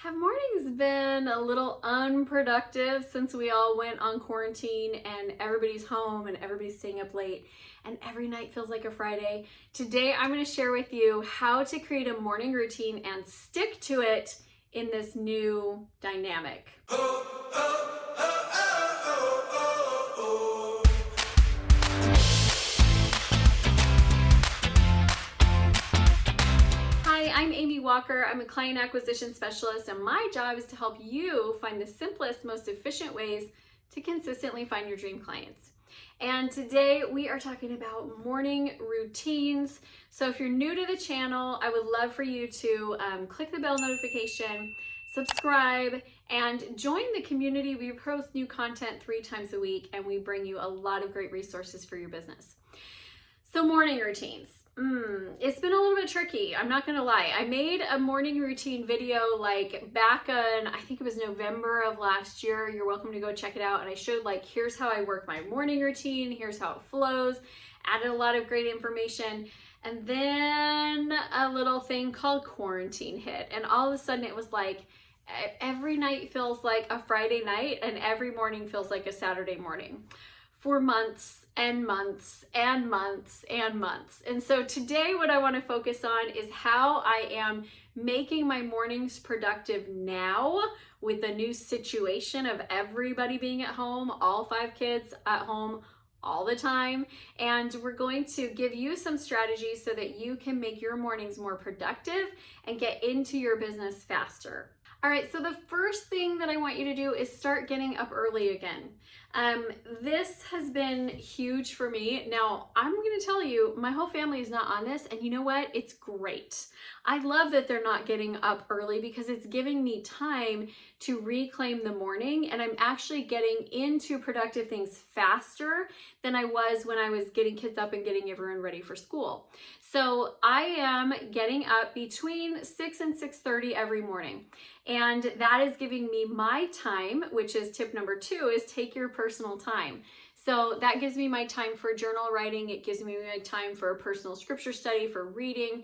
Have mornings been a little unproductive since we all went on quarantine and everybody's home and everybody's staying up late and every night feels like a Friday? Today, I'm going to share with you how to create a morning routine and stick to it in this new dynamic. Hi, I'm Amy Walker. I'm a client acquisition specialist, and my job is to help you find the simplest, most efficient ways to consistently find your dream clients. And today we are talking about morning routines. So if you're new to the channel, I would love for you to click the bell notification, subscribe, and join the community. We post new content 3 times a week, and we bring you a lot of great resources for your business. So morning routines. It's been a little bit tricky. I'm not gonna lie. I made a morning routine video like back in, I think it was November of last year. You're welcome to go check it out. And I showed like, here's how I work my morning routine. Here's how it flows. Added a lot of great information. And then a little thing called quarantine hit. And all of a sudden it was like, every night feels like a Friday night and every morning feels like a Saturday morning for months and months and months and months. And so today what I want to focus on is how I am making my mornings productive now with the new situation of everybody being at home, all 5 kids at home all the time. And we're going to give you some strategies so that you can make your mornings more productive and get into your business faster. All right, so the first thing that I want you to do is start getting up early again. This has been huge for me. Now, I'm gonna tell you, my whole family is not on this, and you know what? It's great. I love that they're not getting up early because it's giving me time to reclaim the morning, and I'm actually getting into productive things faster than I was when I was getting kids up and getting everyone ready for school. So I am getting up between 6 and 6:30 every morning. And that is giving me my time, which is tip number 2, is take your personal time. So that gives me my time for journal writing. It gives me my time for personal scripture study, for reading,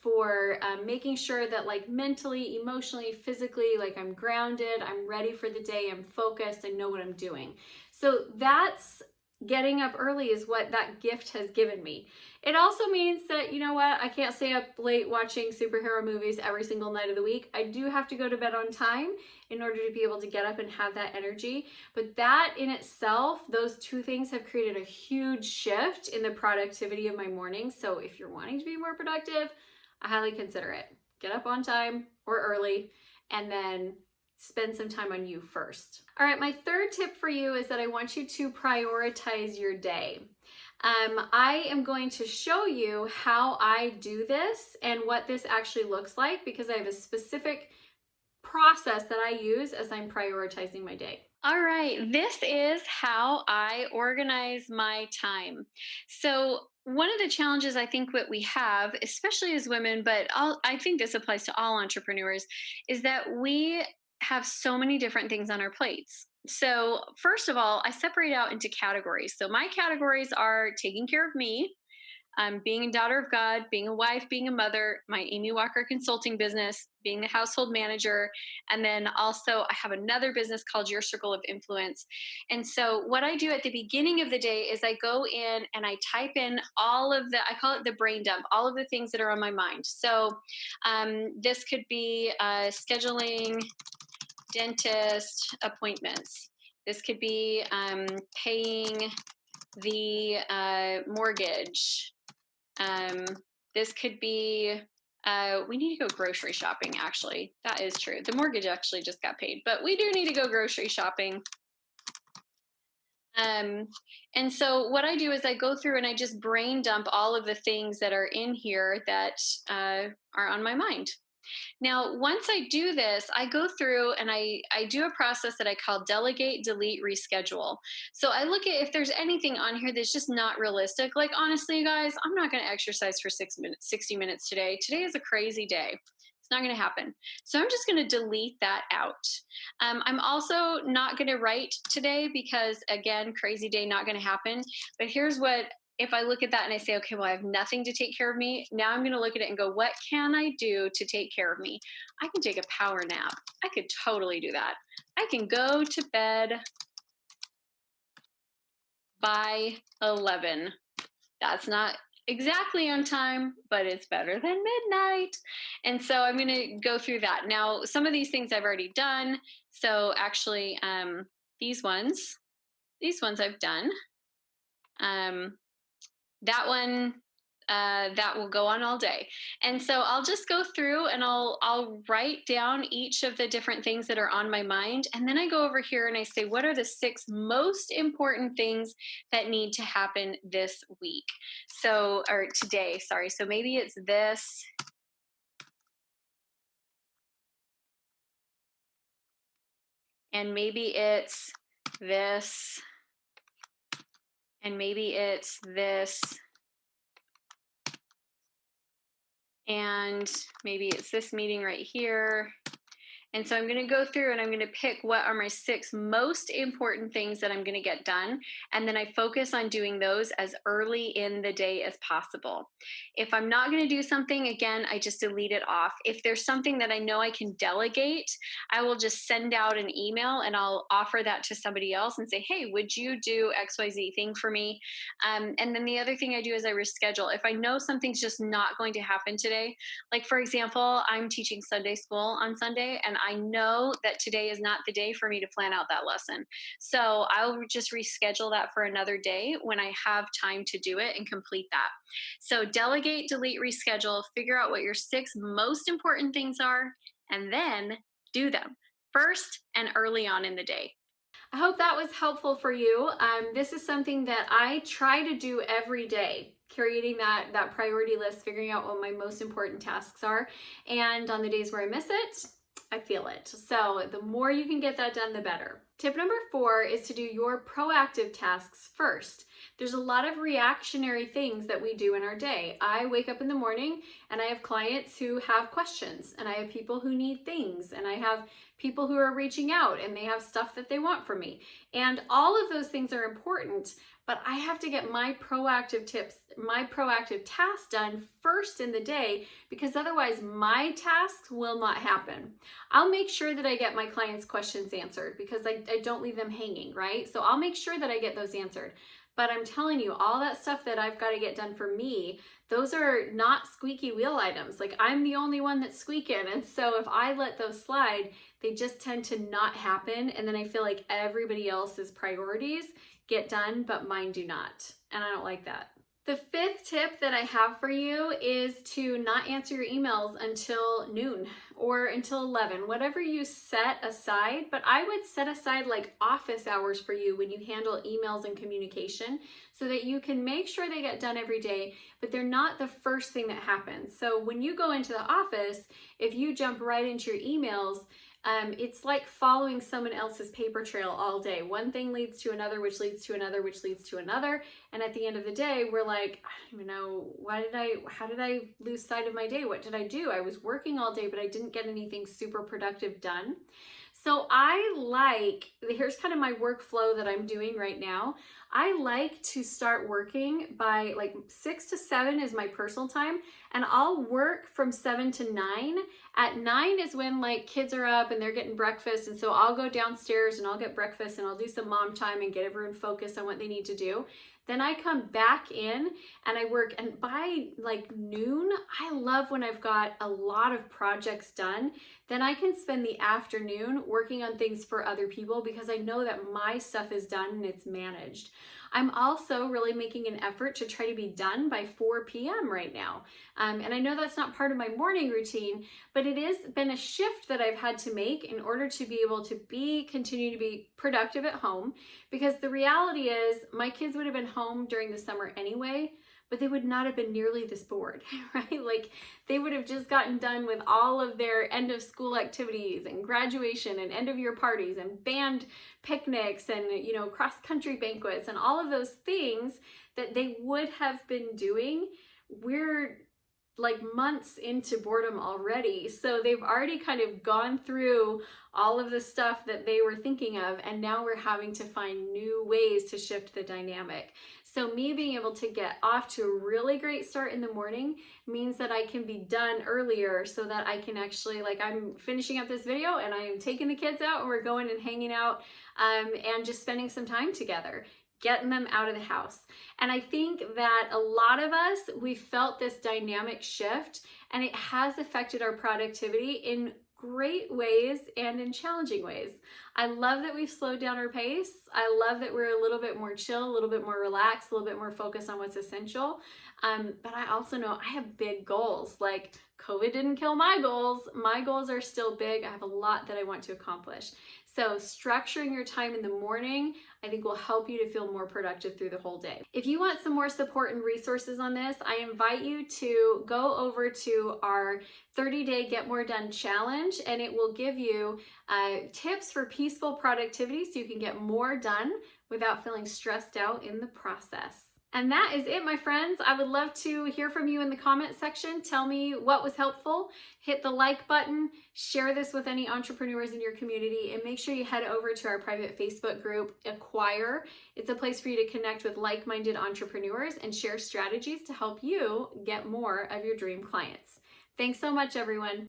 for making sure that like mentally, emotionally, physically, like I'm grounded, I'm ready for the day, I'm focused, I know what I'm doing. So that's getting up early is what that gift has given me. It also means that, you know what, I can't stay up late watching superhero movies every single night of the week. I do have to go to bed on time in order to be able to get up and have that energy. But that in itself, those 2 things have created a huge shift in the productivity of my morning. So if you're wanting to be more productive, I highly consider it. Get up on time or early, and then spend some time on you first. All right, my third tip for you is that I want you to prioritize your day. I am going to show you how I do this and what this actually looks like because I have a specific process that I use as I'm prioritizing my day. All right, this is how I organize my time. So, one of the challenges I think that we have, especially as women, but I think this applies to all entrepreneurs, is that we have so many different things on our plates. So, first of all, I separate out into categories. So, my categories are taking care of me, being a daughter of God, being a wife, being a mother, my Amy Walker consulting business, being the household manager. And then also, I have another business called Your Circle of Influence. And so, what I do at the beginning of the day is I go in and I type in all of I call it the brain dump, all of the things that are on my mind. So, this could be scheduling dentist appointments. This could be paying the mortgage. Um, this could be, we need to go grocery shopping, actually. That is true. The mortgage actually just got paid, but we do need to go grocery shopping. And so what I do is I go through and I just brain dump all of the things that are in here that are on my mind. Now, once I do this, I go through and I do a process that I call delegate, delete, reschedule. So I look at if there's anything on here that's just not realistic. Like, honestly, you guys, I'm not going to exercise for 60 minutes today. Today is a crazy day. It's not going to happen. So I'm just going to delete that out. I'm also not going to write today because, again, crazy day, not going to happen. But here's what if I look at that and I say, okay, well, I have nothing to take care of me, now I'm going to look at it and go, what can I do to take care of me? I can take a power nap. I could totally do that. I can go to bed by 11. That's not exactly on time, but it's better than midnight. And so I'm going to go through that. Now, some of these things I've already done. So actually, these ones, these ones I've done. Um, that one, that will go on all day. And so I'll just go through and I'll write down each of the different things that are on my mind, and then I go over here and I say, what are the 6 most important things that need to happen this week? So, or today, sorry. So maybe it's this, and maybe it's this, and maybe it's this, and maybe it's this meeting right here. And so I'm going to go through and I'm going to pick what are my 6 most important things that I'm going to get done. And then I focus on doing those as early in the day as possible. If I'm not going to do something, again, I just delete it off. If there's something that I know I can delegate, I will just send out an email and I'll offer that to somebody else and say, hey, would you do XYZ thing for me? And then the other thing I do is I reschedule. If I know something's just not going to happen today, like for example, I'm teaching Sunday school on Sunday, and I know that today is not the day for me to plan out that lesson. So I'll just reschedule that for another day when I have time to do it and complete that. So delegate, delete, reschedule, figure out what your 6 most important things are, and then do them first and early on in the day. I hope that was helpful for you. This is something that I try to do every day, creating that priority list, figuring out what my most important tasks are. And on the days where I miss it, I feel it. So the more you can get that done, the better. Tip number 4 is to do your proactive tasks first. There's a lot of reactionary things that we do in our day. I wake up in the morning and I have clients who have questions, and I have people who need things, and I have people who are reaching out and they have stuff that they want from me. And all of those things are important, but I have to get my proactive tasks done first in the day, because otherwise my tasks will not happen. I'll make sure that I get my clients' questions answered, because I don't leave them hanging, right? So I'll make sure that I get those answered. But I'm telling you, all that stuff that I've got to get done for me, those are not squeaky wheel items. Like, I'm the only one that's squeaking. And so if I let those slide, they just tend to not happen. And then I feel like everybody else's priorities get done, but mine do not. And I don't like that. The 5th tip that I have for you is to not answer your emails until noon or until 11, whatever you set aside. But I would set aside like office hours for you when you handle emails and communication, so that you can make sure they get done every day, but they're not the first thing that happens. So when you go into the office, if you jump right into your emails, it's like following someone else's paper trail all day. One thing leads to another, which leads to another, which leads to another. And at the end of the day, we're like, I don't even know, how did I lose sight of my day? What did I do? I was working all day, but I didn't get anything super productive done. So here's kind of my workflow that I'm doing right now. I like to start working by like 6 to 7 is my personal time, and I'll work from 7 to 9. At 9 is when like kids are up and they're getting breakfast, and so I'll go downstairs and I'll get breakfast and I'll do some mom time and get everyone focused on what they need to do. Then I come back in and I work, and by like noon, I love when I've got a lot of projects done. Then I can spend the afternoon working on things for other people, because I know that my stuff is done and it's managed. I'm also really making an effort to try to be done by 4 p.m. right now. And I know that's not part of my morning routine, but it has been a shift that I've had to make in order to be able to continue to be productive at home. Because the reality is, my kids would have been home during the summer anyway, but they would not have been nearly this bored, right? Like, they would have just gotten done with all of their end of school activities and graduation and end of year parties and band picnics and, cross country banquets and all of those things that they would have been doing. like months into boredom already. So they've already kind of gone through all of the stuff that they were thinking of, and now we're having to find new ways to shift the dynamic. So me being able to get off to a really great start in the morning means that I can be done earlier, so that I can actually, like, I'm finishing up this video and I am taking the kids out and we're going and hanging out and just spending some time together, getting them out of the house. And I think that a lot of us, we felt this dynamic shift, and it has affected our productivity in great ways and in challenging ways. I love that we've slowed down our pace. I love that we're a little bit more chill, a little bit more relaxed, a little bit more focused on what's essential. But I also know I have big goals. Like, COVID didn't kill my goals. My goals are still big. I have a lot that I want to accomplish. So structuring your time in the morning, I think, will help you to feel more productive through the whole day. If you want some more support and resources on this, I invite you to go over to our 30-day Get More Done challenge, and it will give you tips for peaceful productivity so you can get more done without feeling stressed out in the process. And that is it, my friends. I would love to hear from you in the comment section. Tell me what was helpful. Hit the like button, share this with any entrepreneurs in your community, and make sure you head over to our private Facebook group, Acquire. It's a place for you to connect with like-minded entrepreneurs and share strategies to help you get more of your dream clients. Thanks so much, everyone.